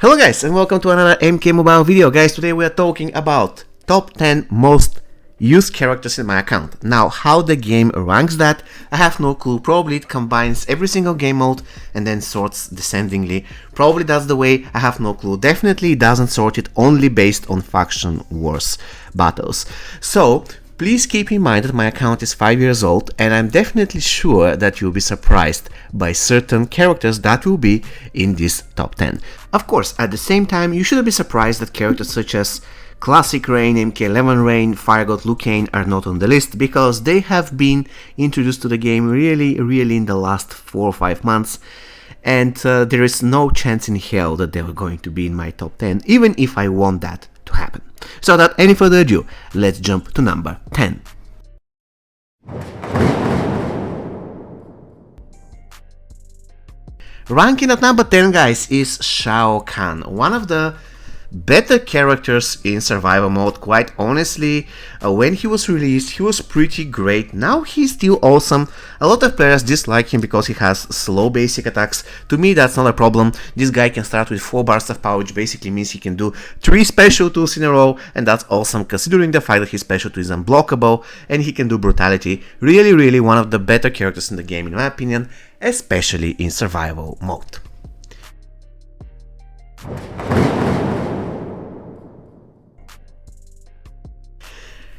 Hello guys and welcome to another MK Mobile video. Guys, today we are talking about top 10 most used characters in my account. Now, how the game ranks that, I have no clue. Probably it combines every single game mode and then sorts descendingly. Probably that's the way, I have no clue. Definitely it doesn't sort it only based on faction wars battles. So please keep in mind that my account is 5 years old and I'm definitely sure that you'll be surprised by certain characters that will be in this top 10. Of course, at the same time, you shouldn't be surprised that characters such as Classic Rain, MK11 Rain, Fire God Liu Kang are not on the list because they have been introduced to the game really in the last 4 or 5 months, and there is no chance in hell that they are going to be in my top 10, even if I want that to happen. So without any further ado, let's jump to number 10. Ranking at number 10, guys, is Shao Kahn, one of the better characters in survival mode. Quite honestly, when he was released, he was pretty great. Now he's still awesome. A lot of players dislike him because he has slow basic attacks. To me, that's not a problem. This guy can start with 4 bars of power, which basically means he can do 3 special tools in a row, and that's awesome considering the fact that his special tool is unblockable and he can do brutality. Really one of the better characters in the game in my opinion, especially in survival mode.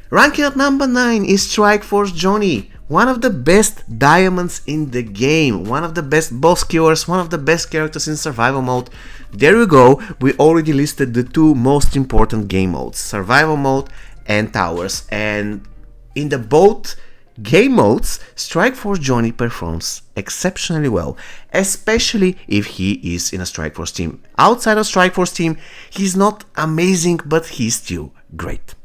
Ranking at number 9 is Strikeforce Johnny, one of the best diamonds in the game, one of the best boss killers, one of the best characters in survival mode. There we go, we already listed the 2 most important game modes, survival mode and towers, and in the both game modes, Strikeforce Johnny performs exceptionally well, especially if he is in a Strikeforce team. Outside of Strikeforce team, he's not amazing, but he's still great.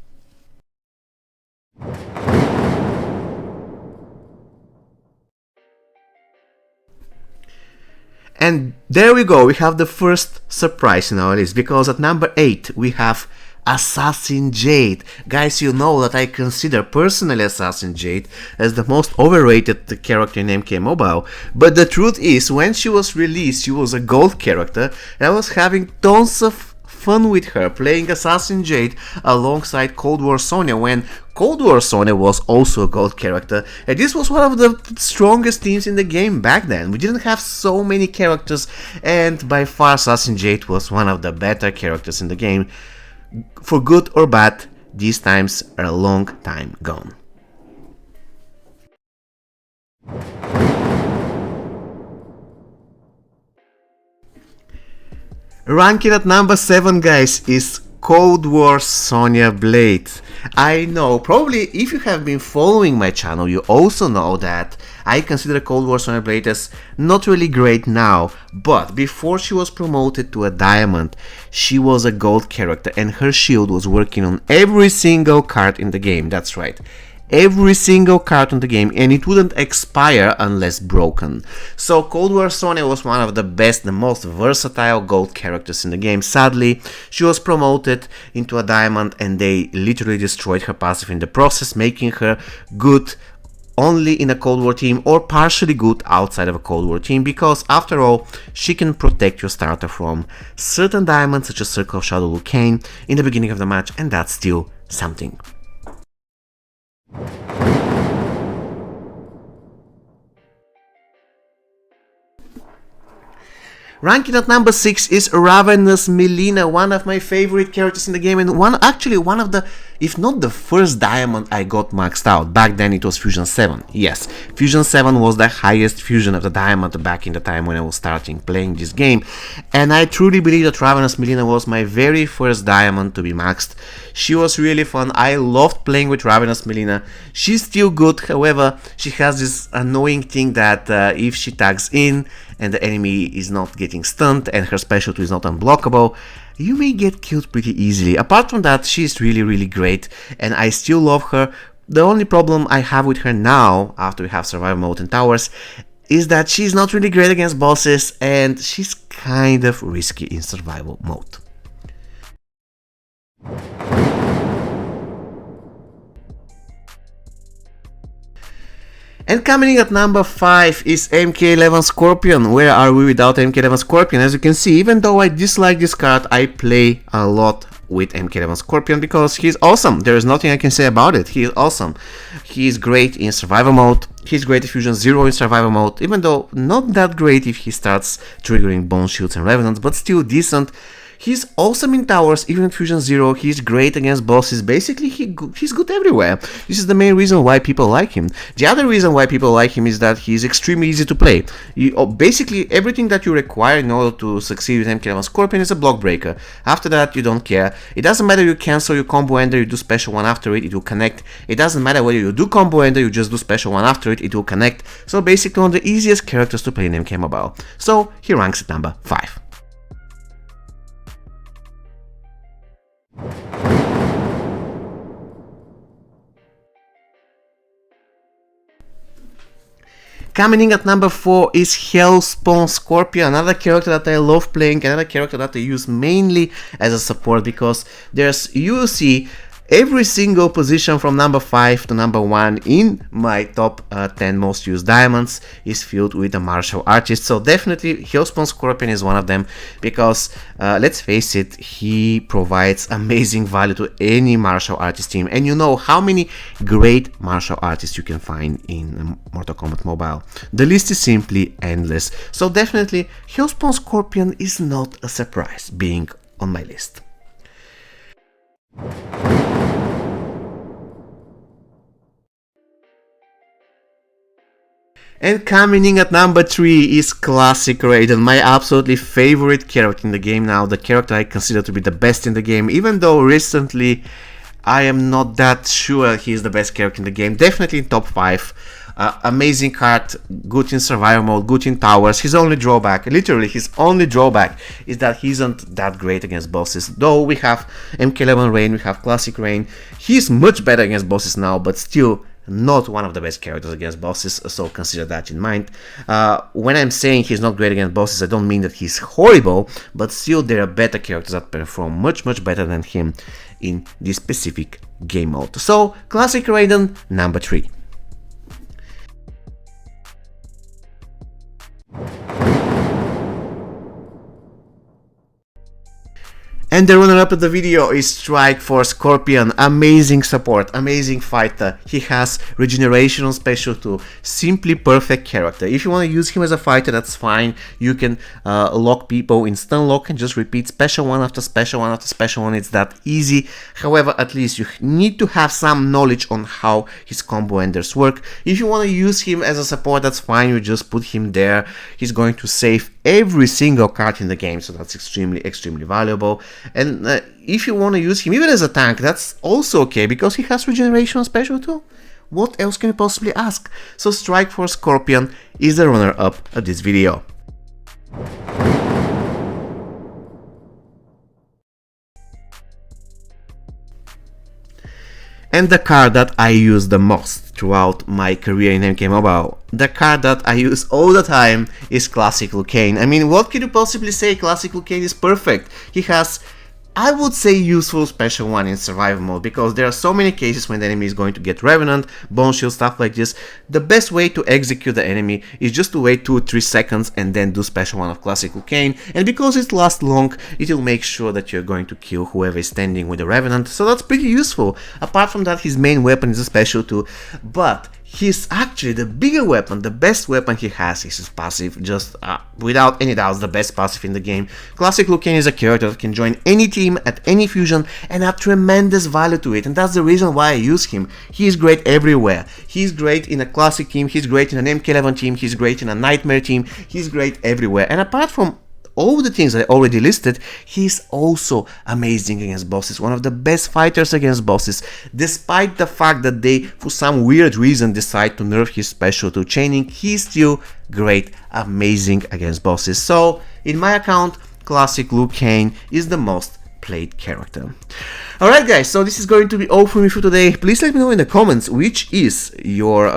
And there we go, we have the first surprise in our list, because at number 8 we have Assassin Jade. Guys, you know that I consider personally Assassin Jade as the most overrated character in MK Mobile, but the truth is, when she was released, she was a gold character, and I was having tons of fun with her, playing Assassin Jade alongside Cold War Sonya, when Cold War Sonya was also a gold character, and this was one of the strongest teams in the game back then. We didn't have so many characters, and by far Assassin Jade was one of the better characters in the game. For good or bad, these times are a long time gone. Ranking at number 7, guys, is Cold War Sonya Blade. I know, probably if you have been following my channel, you also know that I consider Cold War Sonya Blade as not really great now, but before she was promoted to a diamond, she was a gold character and her shield was working on every single card in the game. That's right, every single card in the game, and it wouldn't expire unless broken. So Cold War Sonya was one of the best, the most versatile gold characters in the game. Sadly, she was promoted into a diamond and they literally destroyed her passive in the process, making her good only in a Cold War team or partially good outside of a Cold War team, because after all, she can protect your starter from certain diamonds such as Circle of Shadow Liu Kang in the beginning of the match, and that's still something. Ranking at number 6 is Ravenous Mileena, one of my favorite characters in the game, and one of the, if not the first diamond I got maxed out. Back then it was Fusion 7. Yes, Fusion 7 was the highest fusion of the diamond back in the time when I was starting playing this game, and I truly believe that Ravenous Mileena was my very first diamond to be maxed. She was really fun. I loved playing with Ravenous Mileena. She's still good, however, she has this annoying thing that if she tags in and the enemy is not getting stunned and her special tool is not unblockable, you may get killed pretty easily. Apart from that, she's really great and I still love her. The only problem I have with her now, after we have survival mode and towers, is that she's not really great against bosses and she's kind of risky in survival mode. And coming in at number 5 is MK11 Scorpion. Where are we without MK11 Scorpion? As you can see, even though I dislike this card, I play a lot with MK11 Scorpion because he's awesome. There is nothing I can say about it. He is awesome. He is great in survival mode. He's great at Fusion 0 in survival mode, even though not that great if he starts triggering Bone Shields and Revenants, but still decent. He's awesome in towers, even in Fusion 0, he's great against bosses, basically he's good everywhere. This is the main reason why people like him. The other reason why people like him is that he's extremely easy to play. Basically everything that you require in order to succeed with MK11 Scorpion is a block breaker. After that you don't care. It doesn't matter you cancel your combo ender, you do special one after it, it will connect. It doesn't matter whether you do combo ender, you just do special one after it, it will connect. So basically one of the easiest characters to play in MK Mobile. So he ranks at number 5. Coming in at number 4 is Hellspawn Scorpion, another character that I love playing, another character that I use mainly as a support because you will see every single position from number 5 to number 1 in my top 10 most used diamonds is filled with a martial artist. So definitely Hellspawn Scorpion is one of them because let's face it, he provides amazing value to any martial artist team, and you know how many great martial artists you can find in Mortal Kombat Mobile. The list is simply endless. So definitely Hellspawn Scorpion is not a surprise being on my list. And coming in at number 3 is Classic Raiden, my absolutely favorite character in the game now, the character I consider to be the best in the game, even though recently I am not that sure he is the best character in the game. Definitely in top 5. Amazing card, good in survival mode, good in towers. His only drawback, literally his only drawback, is that he isn't that great against bosses. Though we have MK11 Rain, we have Classic Rain, he's much better against bosses now, but still not one of the best characters against bosses, so consider that in mind. When I'm saying he's not great against bosses, I don't mean that he's horrible, but still there are better characters that perform much better than him in this specific game mode. So Classic Raiden, number 3. And the runner-up of the video is Strike Force Scorpion. Amazing support, amazing fighter. He has regeneration on special 2. Simply perfect character. If you want to use him as a fighter, that's fine. You can lock people in stun lock and just repeat special one after special one after special one. It's that easy. However, at least you need to have some knowledge on how his combo enders work. If you want to use him as a support, that's fine. You just put him there. He's going to save every single card in the game, so that's extremely valuable. And if you want to use him even as a tank, that's also okay because he has regeneration special too. What else can you possibly ask? So Strike Force Scorpion is the runner-up of this video. And the card that I use the most throughout my career in MK Mobile, the card that I use all the time, is Classic Liu Kang. I mean, what could you possibly say? Classic Liu Kang is perfect. He has, I would say, useful special one in survival mode, because there are so many cases when the enemy is going to get Revenant, Bone Shield, stuff like this. The best way to execute the enemy is just to wait 2-3 seconds and then do special one of Classic Liu Kang, and because it lasts long, it will make sure that you're going to kill whoever is standing with the Revenant, so that's pretty useful. Apart from that, his main weapon is a special too, but he's actually the bigger weapon. The best weapon he has is his passive, just without any doubts the best passive in the game. Classic Liu Kang is a character that can join any team at any fusion and add tremendous value to it, and that's the reason why I use him. He is great everywhere. He's great in a classic team, he's great in an MK11 team, he's great in a Nightmare team, he's great everywhere. And apart from all the things I already listed, he's also amazing against bosses, one of the best fighters against bosses, despite the fact that they, for some weird reason, decide to nerf his special to chaining. He's still great, amazing against bosses. So, in my account, Classic Liu Kang is the most played character. Alright guys, so this is going to be all for me for today. Please let me know in the comments which is your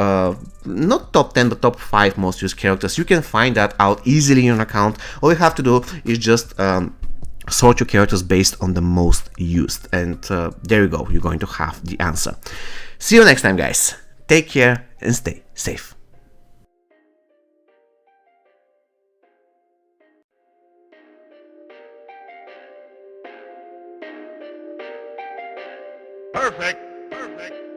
not top 10 but top 5 most used characters. You can find that out easily in your account. All you have to do is just sort your characters based on the most used, and there you go, you're going to have the answer. See you next time guys, take care and stay safe. Perfect.